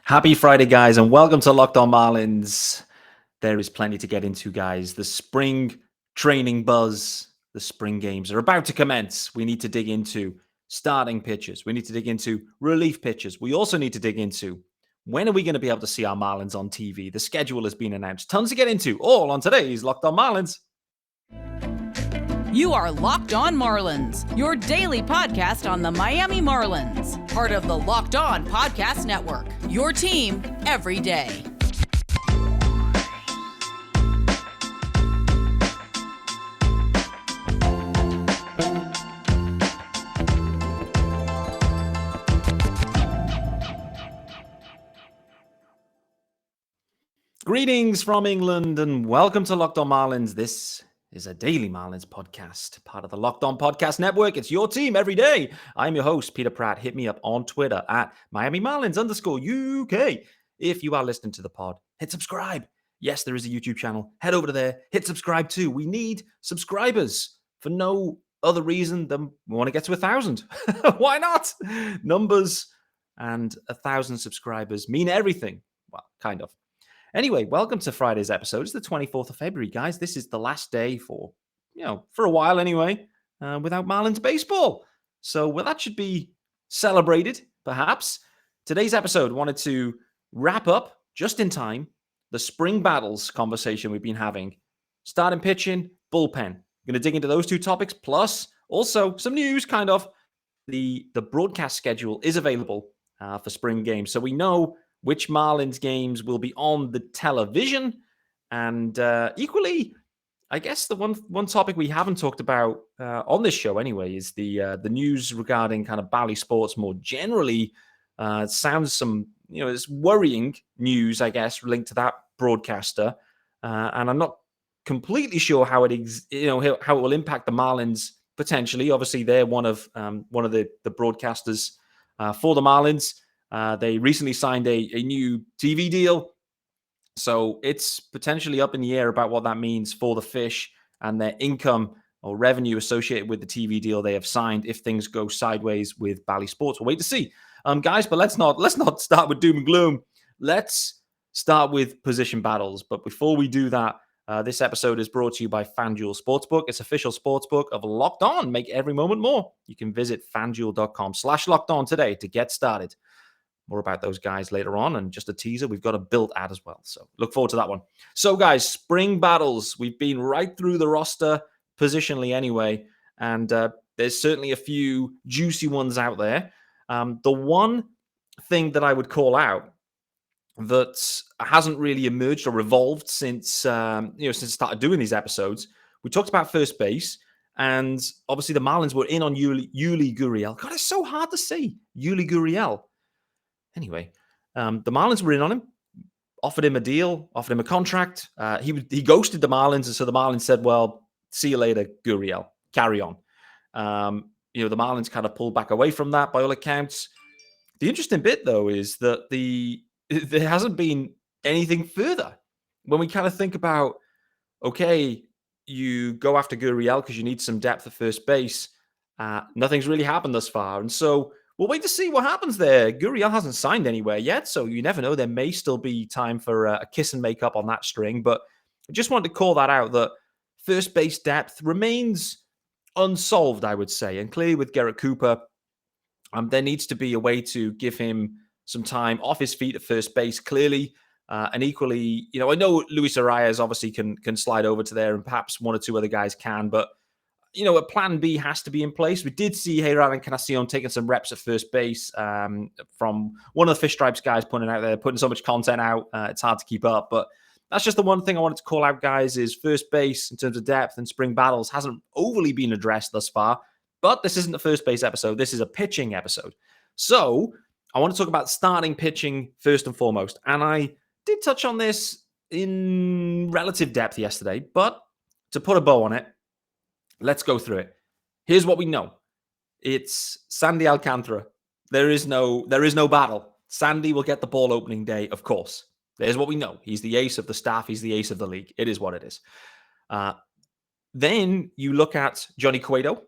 Happy Friday, guys, and welcome to Locked On Marlins. There is plenty to get into, guys. The spring training buzz, the spring games are about to commence. We need to dig into starting pitchers. We need to dig into relief pitchers. We also need to dig into when are we going to be able to see our Marlins on TV? The schedule has been announced. Tons to get into, all on today's Locked On Marlins. You are Locked On Marlins, your daily podcast on the Miami Marlins. Part of the Locked On Podcast Network, your team every day. Greetings from England and welcome to Locked On Marlins. This is a daily Marlins podcast, part of the Locked On Podcast Network. It's your team every day. I'm your host, Peter Pratt. Hit me up on Twitter at Miami Marlins _UK. If you are listening to the pod, hit subscribe. Yes, there is a YouTube channel. Head over to there. Hit subscribe too. We need subscribers for no other reason than we want to get to 1,000. Why not? Numbers and 1,000 subscribers mean everything. Well, kind of. Anyway, welcome to Friday's episode. It's the 24th of February, guys. This is the last day for a while anyway, without Marlins baseball. So, that should be celebrated, perhaps. Today's episode wanted to wrap up, just in time, the spring battles conversation we've been having. Starting pitching, bullpen. Going to dig into those two topics, plus also some news, kind of. The broadcast schedule is available for spring games. So we know which Marlins games will be on the television. And equally, I guess the one topic we haven't talked about on this show anyway is the news regarding kind of Bally Sports more generally. It sounds it's worrying news, I guess, linked to that broadcaster. And I'm not completely sure how it how it will impact the Marlins potentially. Obviously, they're one of the broadcasters for the Marlins. They recently signed a new TV deal. So it's potentially up in the air about what that means for the Fish and their income or revenue associated with the TV deal they have signed if things go sideways with Bally Sports. We'll wait to see. Guys, but let's not start with doom and gloom. Let's start with position battles. But before we do that, this episode is brought to you by FanDuel Sportsbook. It's official sportsbook of Locked On. Make every moment more. You can visit fanduel.com/lockedon today to get started. More about those guys later on, and just a teaser, we've got a built ad as well. So look forward to that one. So guys, spring battles. We've been right through the roster positionally anyway, and there's certainly a few juicy ones out there. The one thing that I would call out that hasn't really emerged or evolved since since I started doing these episodes, we talked about first base, and obviously the Marlins were in on Yuli Gurriel. God, it's so hard to say, Yuli Gurriel. Anyway, the Marlins were in on him, offered him a deal, offered him a contract. He ghosted the Marlins, and so the Marlins said, well, see you later, Gurriel. Carry on. The Marlins kind of pulled back away from that by all accounts. The interesting bit, though, is that there hasn't been anything further. When we kind of think about, okay, you go after Gurriel because you need some depth at first base, nothing's really happened thus far. And so we'll wait to see what happens there. Gurriel hasn't signed anywhere yet, so you never know. There may still be time for a kiss and make up on that string. But I just wanted to call that out, that first base depth remains unsolved, I would say. And clearly with Garrett Cooper, there needs to be a way to give him some time off his feet at first base, clearly. And equally, I know Luis Arias obviously can slide over to there, and perhaps one or two other guys can, but a plan B has to be in place. We did see Heyran Encarnacion taking some reps at first base from one of the Fish Stripes guys putting so much content out. It's hard to keep up, but that's just the one thing I wanted to call out, guys, is first base in terms of depth and spring battles hasn't overly been addressed thus far. But this isn't a first base episode. This is a pitching episode. So I want to talk about starting pitching first and foremost. And I did touch on this in relative depth yesterday, but to put a bow on it, let's go through it. Here's what we know. It's Sandy Alcantara. There is no battle. Sandy will get the ball opening day, of course. There's what we know. He's the ace of the staff. He's the ace of the league. It is what it is. Then you look at Johnny Cueto,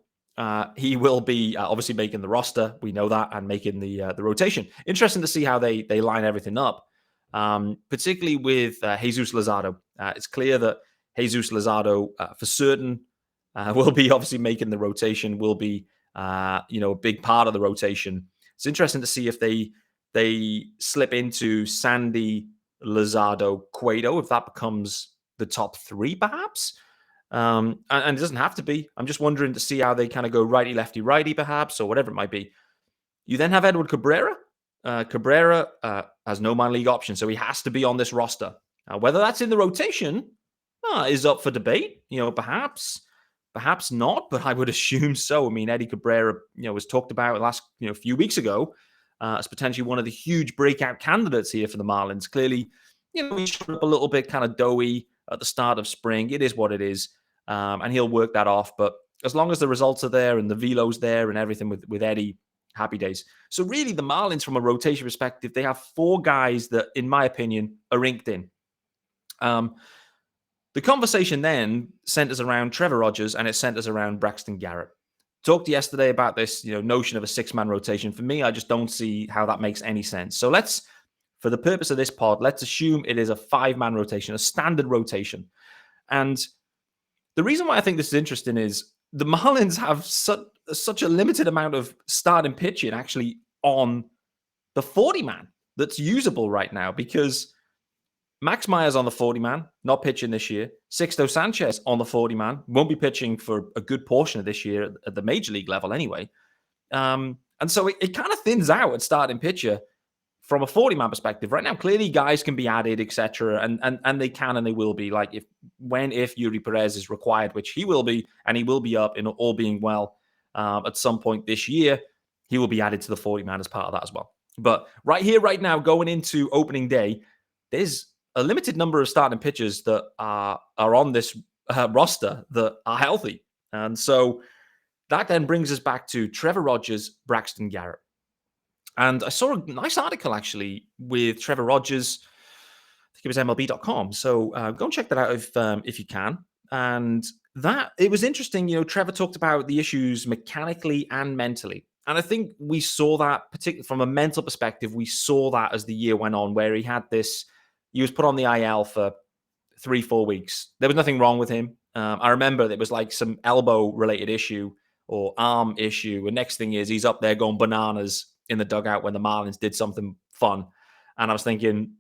he will be obviously making the roster. We know that, and making the rotation. Interesting to see how they line everything up, particularly with Jesus Luzardo. It's clear that Jesus Luzardo, for certain, will be obviously making the rotation. Will be a big part of the rotation. It's interesting to see if they slip into Sandy, Luzardo, Cueto, if that becomes the top three, perhaps. And it doesn't have to be. I'm just wondering to see how they kind of go righty, lefty, righty, perhaps, or whatever it might be. You then have Edward Cabrera. Cabrera has no minor league option, so he has to be on this roster. Whether that's in the rotation is up for debate. Perhaps not, but I would assume so. I mean, Eddie Cabrera, was talked about last few weeks ago as potentially one of the huge breakout candidates here for the Marlins. Clearly, he showed up a little bit kind of doughy at the start of spring. It is what it is, and he'll work that off. But as long as the results are there and the velo's there and everything with Eddie, happy days. So really, the Marlins, from a rotation perspective, they have four guys that, in my opinion, are inked in. The conversation then centers around Trevor Rogers, and it centers around Braxton Garrett. Talked yesterday about this, notion of a six-man rotation. For me, I just don't see how that makes any sense. So for the purpose of this pod, let's assume it is a five-man rotation, a standard rotation. And the reason why I think this is interesting is the Marlins have such a limited amount of starting pitching actually on the 40-man that's usable right now, because Max Meyer's on the 40-man, not pitching this year. Sixto Sanchez on the 40-man, won't be pitching for a good portion of this year at the major league level anyway. And so it kind of thins out at starting pitcher from a 40-man perspective. Right now, clearly guys can be added, etc. And they can and they will be. Like if Yuri Perez is required, which he will be, and he will be up in all being well at some point this year, he will be added to the 40-man as part of that as well. But right here, right now, going into opening day, there's a limited number of starting pitchers that are on this roster that are healthy. And so that then brings us back to Trevor Rogers, Braxton Garrett. And I saw a nice article, actually, with Trevor Rogers. I think it was MLB.com. So go and check that out if you can. And it was interesting. Trevor talked about the issues mechanically and mentally. And I think we saw that, particularly from a mental perspective, we saw that as the year went on, where he was put on the IL for 3-4 weeks. There was nothing wrong with him. I remember it was like some elbow-related issue or arm issue. And next thing is he's up there going bananas in the dugout when the Marlins did something fun. And I was thinking,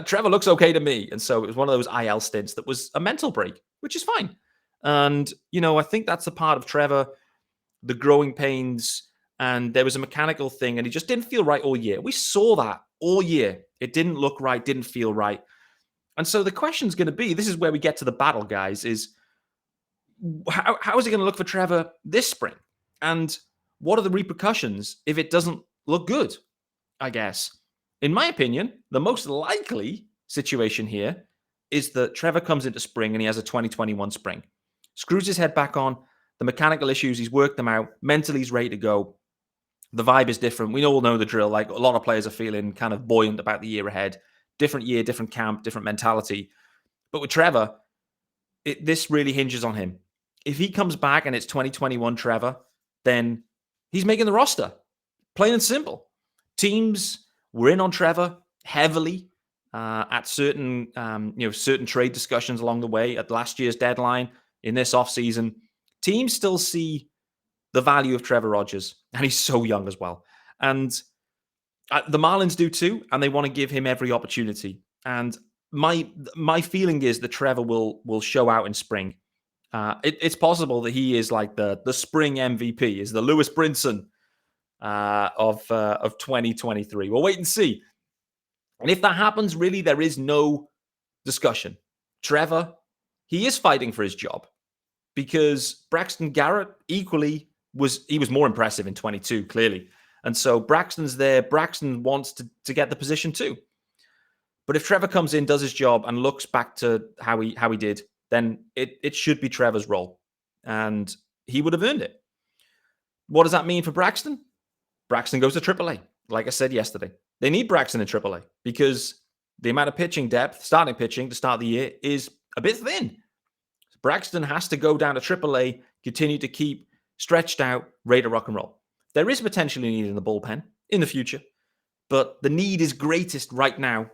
Trevor looks okay to me. And so it was one of those IL stints that was a mental break, which is fine. And, I think that's a part of Trevor, the growing pains. And there was a mechanical thing, and he just didn't feel right all year. We saw that all year. It didn't look right, didn't feel right. And so the question's going to be, this is where we get to the battle, guys, is how is it going to look for Trevor this spring? And what are the repercussions if it doesn't look good, I guess? In my opinion, the most likely situation here is that Trevor comes into spring and he has a 2021 spring. Screws his head back on. The mechanical issues, he's worked them out. Mentally, he's ready to go. The vibe is different. We all know the drill. Like, a lot of players are feeling kind of buoyant about the year ahead. Different year, different camp, different mentality. But with Trevor, this really hinges on him. If he comes back and it's 2021 Trevor, then he's making the roster. Plain and simple. Teams were in on Trevor heavily at certain trade discussions along the way at last year's deadline, in this offseason. Teams still see the value of Trevor Rogers, and he's so young as well. And the Marlins do too, and they want to give him every opportunity. And my feeling is that Trevor will show out in spring. It's possible that he is like the spring MVP, is the Lewis Brinson of 2023. We'll wait and see. And if that happens, really, there is no discussion. Trevor, he is fighting for his job, because Braxton Garrett equally was more impressive in 22, clearly. And so Braxton's there. Braxton wants to get the position too. But if Trevor comes in, does his job, and looks back to how he did, then it should be Trevor's role. And he would have earned it. What does that mean for Braxton? Braxton goes to AAA. Like I said yesterday, they need Braxton in AAA because the amount of pitching depth, starting pitching to start the year, is a bit thin. Braxton has to go down to AAA, continue to keep stretched out, ready to rock and roll. There is potentially a need in the bullpen in the future, but the need is greatest right now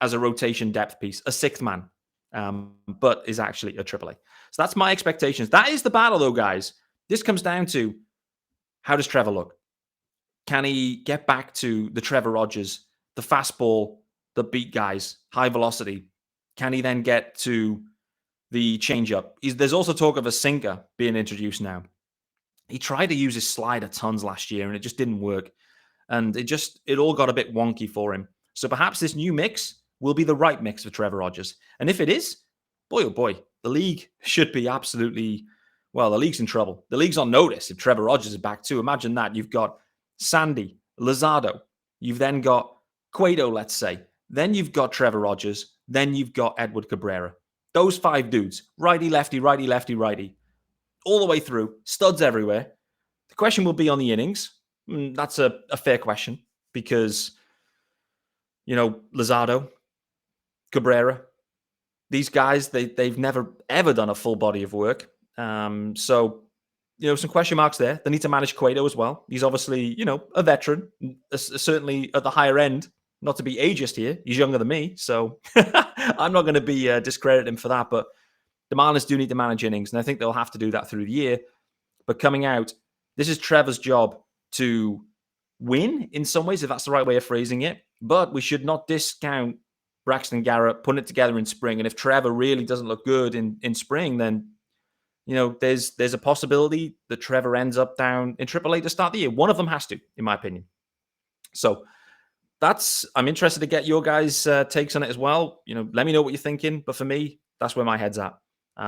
as a rotation depth piece, a sixth man, but is actually a AAA. So that's my expectations. That is the battle, though, guys. This comes down to, how does Trevor look? Can he get back to the Trevor Rogers, the fastball, the beat guys, high velocity? Can he then get to the changeup? There's also talk of a sinker being introduced now. He tried to use his slider tons last year, and it just didn't work. And it all got a bit wonky for him. So perhaps this new mix will be the right mix for Trevor Rogers. And if it is, boy, oh boy, the league should be absolutely, well, the league's in trouble. The league's on notice if Trevor Rogers is back too. Imagine that. You've got Sandy, Luzardo. You've then got Cueto, let's say. Then you've got Trevor Rogers. Then you've got Edward Cabrera. Those 5 dudes, righty, lefty, righty, lefty, righty, all the way through, studs everywhere. The question will be on the innings. That's a fair question because, Luzardo, Cabrera, these guys, they've never, ever done a full body of work. So, some question marks there. They need to manage Cueto as well. He's obviously, a veteran, certainly at the higher end. Not to be ageist here. He's younger than me, so I'm not going to be discrediting him for that. But the Marlins do need to manage innings, and I think they'll have to do that through the year. But coming out, this is Trevor's job to win in some ways, if that's the right way of phrasing it. But we should not discount Braxton Garrett putting it together in spring. And if Trevor really doesn't look good in spring, then there's a possibility that Trevor ends up down in AAA to start the year. One of them has to, in my opinion. So I'm interested to get your guys' takes on it as well. Let me know what you're thinking. But for me, that's where my head's at.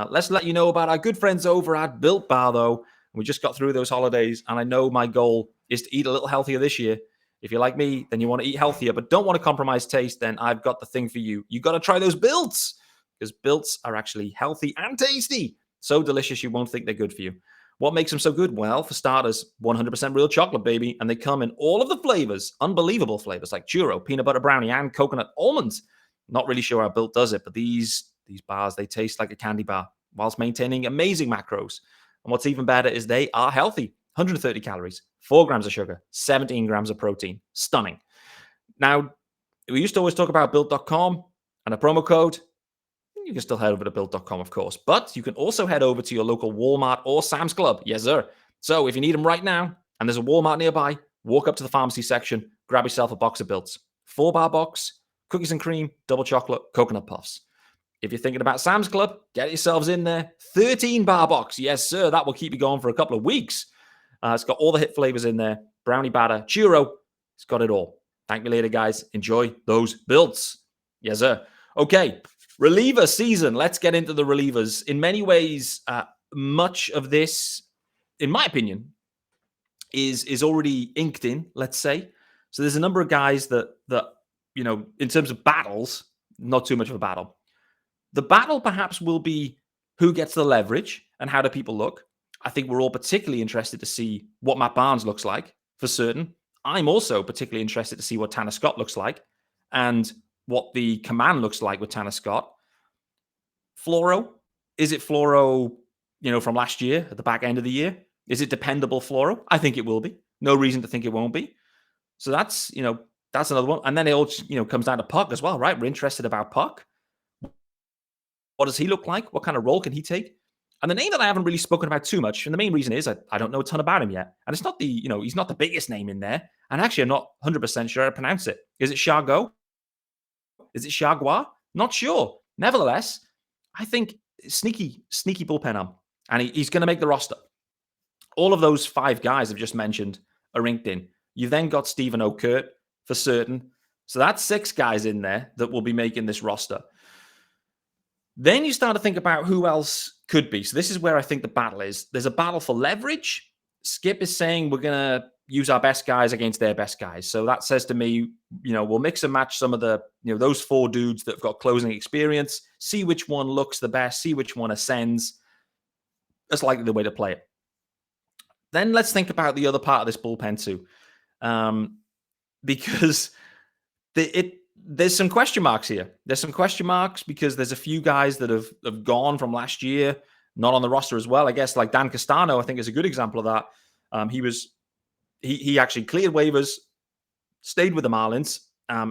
Let's let you know about our good friends over at Built Bar, though. We just got through those holidays, and I know my goal is to eat a little healthier this year. If you're like me, then you want to eat healthier, but don't want to compromise taste, then I've got the thing for you. You got to try those Builts, because Builts are actually healthy and tasty. So delicious, you won't think they're good for you. What makes them so good? Well, for starters, 100% real chocolate, baby, and they come in all of the flavors, unbelievable flavors like churro, peanut butter brownie, and coconut almonds. Not really sure how Built does it, but these bars, they taste like a candy bar whilst maintaining amazing macros. And what's even better is they are healthy. 130 calories, 4 grams of sugar, 17 grams of protein. Stunning. Now, we used to always talk about Built.com and a promo code. You can still head over to Built.com, of course. But you can also head over to your local Walmart or Sam's Club. Yes, sir. So if you need them right now and there's a Walmart nearby, walk up to the pharmacy section, grab yourself a box of Builts. 4-bar box, cookies and cream, double chocolate, coconut puffs. If you're thinking about Sam's Club, get yourselves in there. 13-bar box. Yes, sir. That will keep you going for a couple of weeks. It's got all the hit flavors in there. Brownie batter, churro. It's got it all. Thank me later, guys. Enjoy those Builts. Yes, sir. Okay. Reliever season. Let's get into the relievers. In many ways, much of this, in my opinion, is already inked in, let's say. So there's a number of guys that in terms of battles, not too much of a battle. The battle perhaps will be who gets the leverage and how do people look. I think we're all particularly interested to see what Matt Barnes looks like, for certain. I'm also particularly interested to see what Tanner Scott looks like and what the command looks like with Tanner Scott. Floro, is it Floro, from last year at the back end of the year? Is it dependable Floro? I think it will be. No reason to think it won't be. So that's another one. And then it all, comes down to Puck as well, right? We're interested about Puck. What does he look like? What kind of role can he take? And the name that I haven't really spoken about too much, and the main reason is I don't know a ton about him yet. And it's not he's not the biggest name in there. And actually, I'm not 100% sure how to pronounce it. Is it Chargot? Is it Chargois? Not sure. Nevertheless, I think sneaky bullpen arm. And he's going to make the roster. All of those 5 guys I've just mentioned are inked in. You've then got Stephen O'Kurt for certain. So that's 6 guys in there that will be making this roster. Then you start to think about who else could be. So this is where I think the battle is. There's a battle for leverage. Skip is saying we're going to use our best guys against their best guys. So that says to me, we'll mix and match some of the, those 4 dudes that have got closing experience, see which one looks the best, see which one ascends. That's likely the way to play it. Then let's think about the other part of this bullpen too. Because there's some question marks here. There's some question marks because there's a few guys that have gone from last year. not on the roster as well. I guess like Dan Castano, I think is a good example of that. He actually cleared waivers, stayed with the Marlins.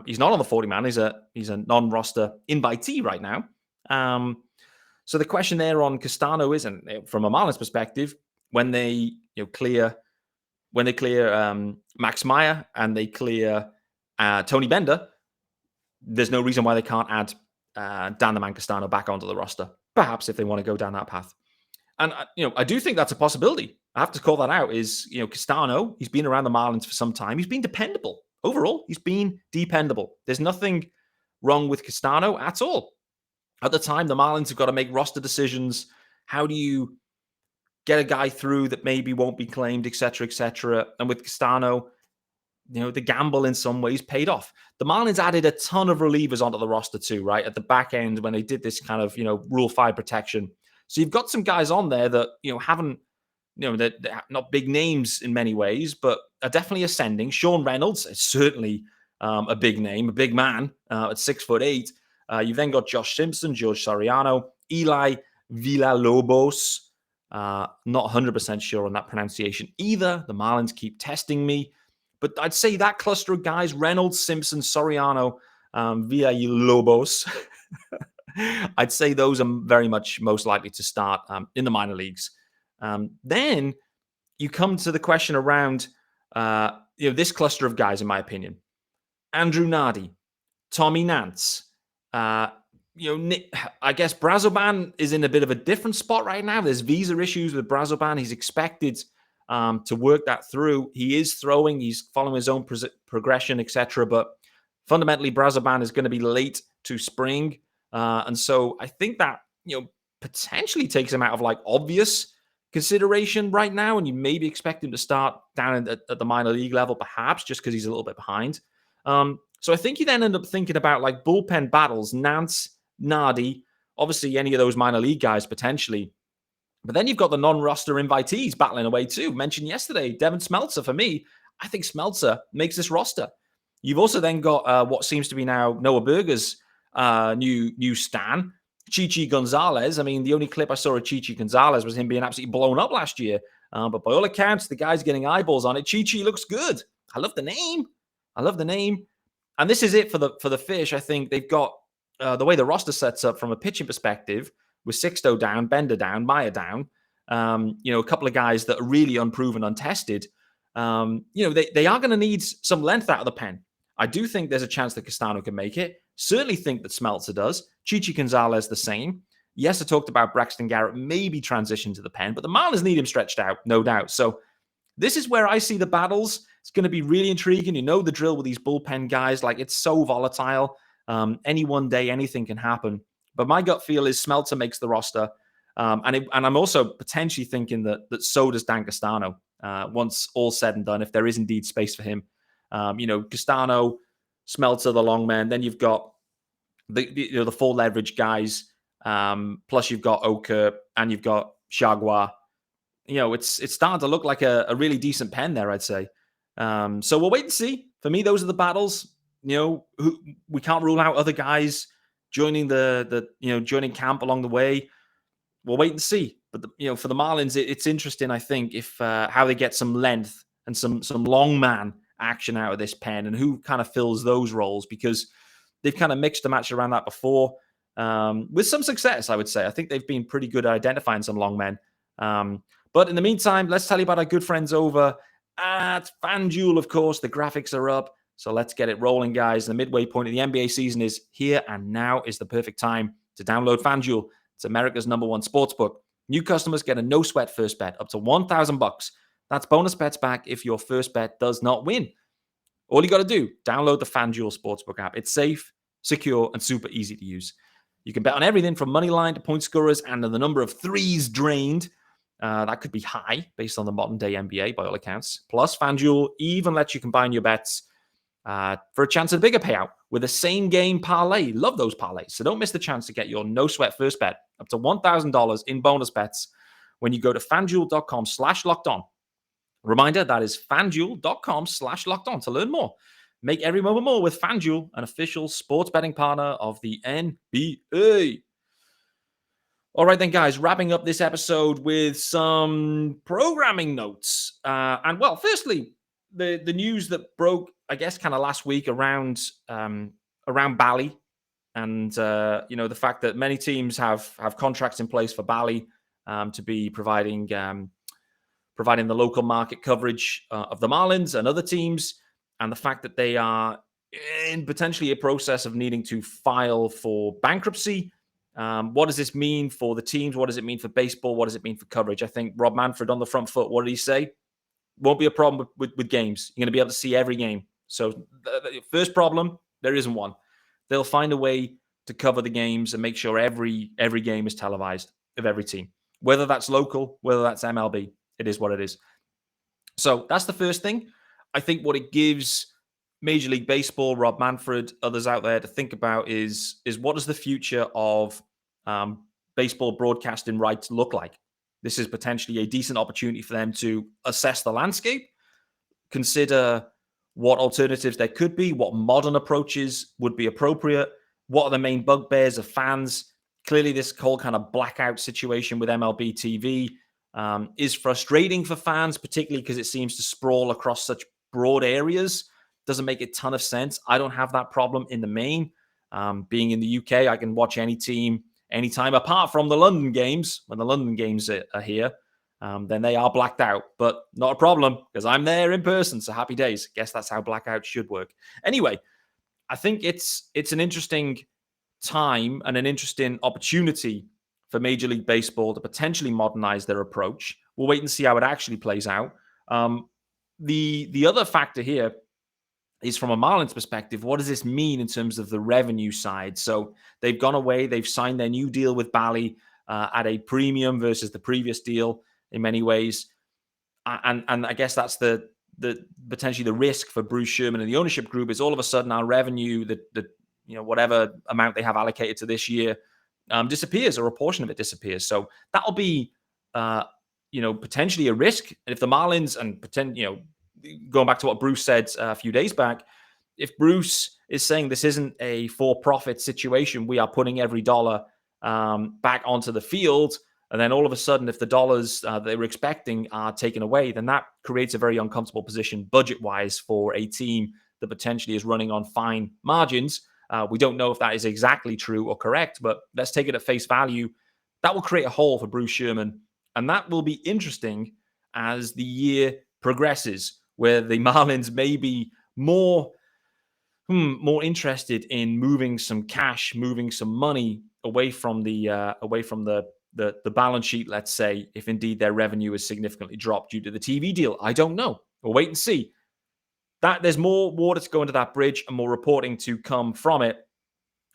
He's not on the 40-man. He's a non-roster invitee right now. So the question there on Castano is, and from a Marlins perspective, when they clear Max Meyer and they clear Tony Bender, there's no reason why they can't add Dan the Man Castano back onto the roster. Perhaps if they want to go down that path. And I do think that's a possibility. I have to call that out. Is Castano? He's been around the Marlins for some time. He's been dependable overall. He's been dependable. There's nothing wrong with Castano at all. At the time, the Marlins have got to make roster decisions. How do you get a guy through that maybe won't be claimed, et cetera, et cetera? And with Castano, the gamble in some ways paid off. The Marlins added a ton of relievers onto the roster too, right? At the back end when they did this kind of, Rule 5 protection. So you've got some guys on there that, haven't, they're not big names in many ways, but are definitely ascending. Sean Reynolds is certainly a big name, a big man at 6'8". You've then got Josh Simpson, George Soriano, Eli Villalobos. Not 100% sure on that pronunciation either. The Marlins keep testing me. But I'd say that cluster of guys, Reynolds, Simpson, Soriano, Villalobos, I'd say those are very much most likely to start in the minor leagues. Then you come to the question around this cluster of guys, in my opinion. Andrew Nardi, Tommy Nance. I guess Brazoban is in a bit of a different spot right now. There's visa issues with Brazoban. He's expected to work that through. He is throwing. He's following his own progression, etc. But fundamentally, Brazoban is going to be late to spring. And so I think that, potentially takes him out of obvious consideration right now. And you maybe expect him to start down at the minor league level, perhaps just because he's a little bit behind. So I think you then end up thinking about bullpen battles, Nance, Nardi, obviously any of those minor league guys potentially. But then you've got the non-roster invitees battling away too. Mentioned yesterday, Devin Smeltzer. For me, I think Smeltzer makes this roster. You've also then got what seems to be now Noah Berger's new stan, Chichi Gonzalez. I mean, the only clip I saw of Chichi Gonzalez was him being absolutely blown up last year. But by all accounts, the guy's getting eyeballs on it. Chichi looks good. I love the name. And this is it for the Fish. I think they've got the way the roster sets up from a pitching perspective, with Sixto down, Bender down, Meyer down, a couple of guys that are really unproven, untested. They are going to need some length out of the pen. I do think there's a chance that Castano can make it. Certainly think that Smeltzer does. Chichi Gonzalez the same. Yes, I talked about Braxton Garrett maybe transition to the pen, but the Marlins need him stretched out, no doubt. So this is where I see the battles. It's going to be really intriguing. You know the drill with these bullpen guys. It's so volatile. Any one day, anything can happen. But my gut feel is Smeltzer makes the roster. And I'm also potentially thinking that so does Dan Castano once all's said and done, if there is indeed space for him. Castano, Smeltzer, the long man. Then you've got the full leverage guys. Plus you've got Oker and you've got Chagua. It's starting to look like a really decent pen there, I'd say. So we'll wait and see. For me, those are the battles. We can't rule out other guys joining joining camp along the way. We'll wait and see. But for the Marlins, it's interesting. I think if how they get some length and some long man action out of this pen, and who kind of fills those roles, because they've kind of mixed and matched around that before with some success. I would say I think they've been pretty good at identifying some long men. But in the meantime, let's tell you about our good friends over at FanDuel. Of course, the graphics are up. So let's get it rolling, guys. The midway point of the NBA season is here, and now is the perfect time to download FanDuel. It's America's #1 sportsbook. New customers get a no-sweat first bet up to $1,000. That's bonus bets back if your first bet does not win. All you got to do, download the FanDuel Sportsbook app. It's safe, secure, and super easy to use. You can bet on everything from money line to point scorers and the number of threes drained. That could be high based on the modern-day NBA, by all accounts. Plus, FanDuel even lets you combine your bets for a chance at a bigger payout with a same-game parlay. Love those parlays. So don't miss the chance to get your no-sweat first bet up to $1,000 in bonus bets when you go to FanDuel.com/lockedon. Reminder, that is FanDuel.com/lockedon to learn more. Make every moment more with FanDuel, an official sports betting partner of the NBA. All right, then, guys, wrapping up this episode with some programming notes. Firstly, the news that broke, I guess, kind of last week around Bali, and the fact that many teams have contracts in place for Bali to be providing the local market coverage of the Marlins and other teams, and the fact that they are in potentially a process of needing to file for bankruptcy. What does this mean for the teams? What does it mean for baseball? What does it mean for coverage? I think Rob Manfred on the front foot, what did he say? Won't be a problem with games. You're going to be able to see every game. So the first problem, there isn't one. They'll find a way to cover the games and make sure every game is televised of every team. Whether that's local, whether that's MLB, it is what it is. So that's the first thing. I think what it gives Major League Baseball, Rob Manfred, others out there to think about is what does the future of baseball broadcasting rights look like? This is potentially a decent opportunity for them to assess the landscape, consider what alternatives there could be, what modern approaches would be appropriate, what are the main bugbears of fans. Clearly, this whole kind of blackout situation with MLB TV is frustrating for fans, particularly because it seems to sprawl across such broad areas. Doesn't make a ton of sense. I don't have that problem in the main. Being in the UK, I can watch any team anytime, apart from the London games. When the London games are here, then they are blacked out. But not a problem, because I'm there in person, so happy days. Guess that's how blackout should work. Anyway, I think it's an interesting time and an interesting opportunity for Major League Baseball to potentially modernize their approach. We'll wait and see how it actually plays out. The other factor here is from a Marlins perspective, what does this mean in terms of the revenue side? So they've gone away, they've signed their new deal with Bali at a premium versus the previous deal in many ways. And I guess that's the potentially the risk for Bruce Sherman and the ownership group is all of a sudden our revenue, whatever amount they have allocated to this year, disappears, or a portion of it disappears. So that'll be potentially a risk. And if the Marlins going back to what Bruce said a few days back, if Bruce is saying this isn't a for-profit situation, we are putting every dollar back onto the field, and then all of a sudden, if the dollars they were expecting are taken away, then that creates a very uncomfortable position budget-wise for a team that potentially is running on fine margins. We don't know if that is exactly true or correct, but let's take it at face value. That will create a hole for Bruce Sherman, and that will be interesting as the year progresses, where the Marlins may be more interested in moving some cash, moving some money away from the balance sheet, let's say, if indeed their revenue is significantly dropped due to the TV deal. I don't know. We'll wait and see. That there's more water to go into that bridge and more reporting to come from it.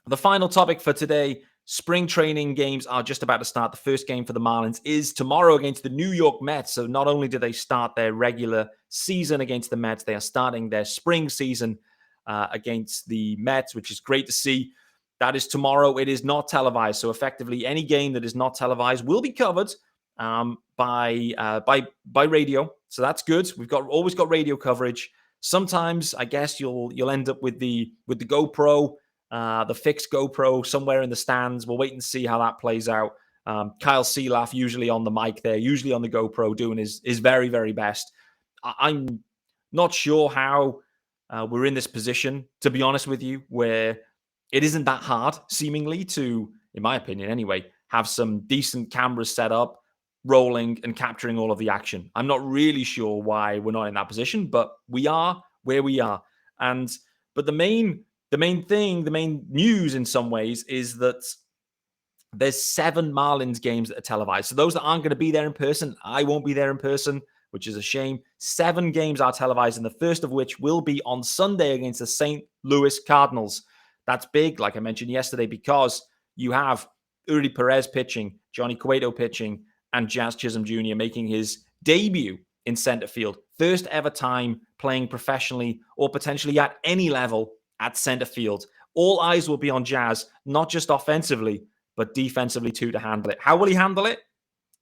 The final topic for today, spring training games are just about to start. The first game for the Marlins is tomorrow against the New York Mets. So not only do they start their regular season against the Mets, they are starting their spring season against the Mets, which is great to see. That is tomorrow. It is not televised. So effectively, any game that is not televised will be covered by radio. So that's good. We've always got radio coverage. Sometimes I guess you'll end up with the GoPro, the fixed GoPro somewhere in the stands. We'll wait and see how that plays out. Kyle Seelaff usually on the mic there, usually on the GoPro, doing his very, very best. I'm not sure how we're in this position, to be honest with you, where it isn't that hard, seemingly, to, in my opinion anyway, have some decent cameras set up, rolling and capturing all of the action. I'm not really sure why we're not in that position, but we are where we are. But the main news in some ways is that there's 7 Marlins games that are televised. So those that aren't going to be there in person, I won't be there in person, which is a shame. 7 games are televised, and the first of which will be on Sunday against the St. Louis Cardinals. That's big, like I mentioned yesterday, because you have Uri Perez pitching, Johnny Cueto pitching, and Jazz Chisholm Jr. making his debut in center field. First ever time playing professionally or potentially at any level at center field. All eyes will be on Jazz, not just offensively, but defensively too, to handle it. How will he handle it?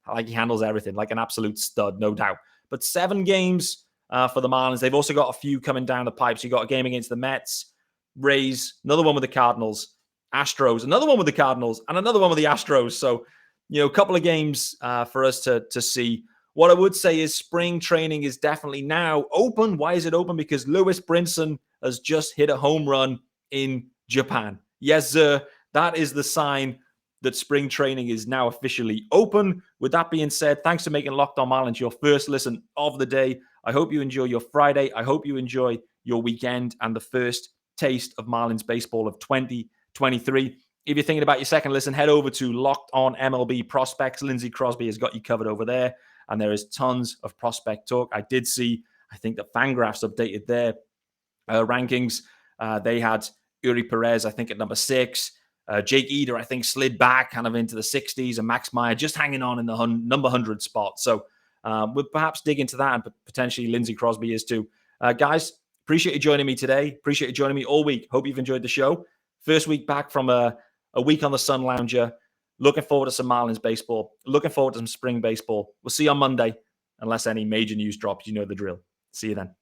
Like he handles everything, like an absolute stud, no doubt. But 7 games for the Marlins. They've also got a few coming down the pipes. You got a game against the Mets, Rays, another one with the Cardinals, Astros, another one with the Cardinals, and another one with the Astros. So a couple of games for us to see. What I would say is spring training is definitely now open. Why is it open? Because Lewis Brinson has just hit a home run in Japan. Yes, sir. That is the sign that spring training is now officially open. With that being said, thanks for making Locked On Marlins your first listen of the day. I hope you enjoy your Friday. I hope you enjoy your weekend and the first taste of Marlins baseball of 2023. If you're thinking about your second listen, head over to Locked On MLB Prospects. Lindsey Crosby has got you covered over there, and there is tons of prospect talk. I did see, I think that Fangraphs updated their rankings. They had Uri Perez, I think, at number 6. Jake Eder, I think, slid back kind of into the 60s, and Max Meyer just hanging on in the number 100 spot. So we'll perhaps dig into that, and potentially Lindsey Crosby is too. Guys, appreciate you joining me today. Appreciate you joining me all week. Hope you've enjoyed the show. First week back from a week on the Sun Lounger. Looking forward to some Marlins baseball. Looking forward to some spring baseball. We'll see you on Monday, unless any major news drops. You know the drill. See you then.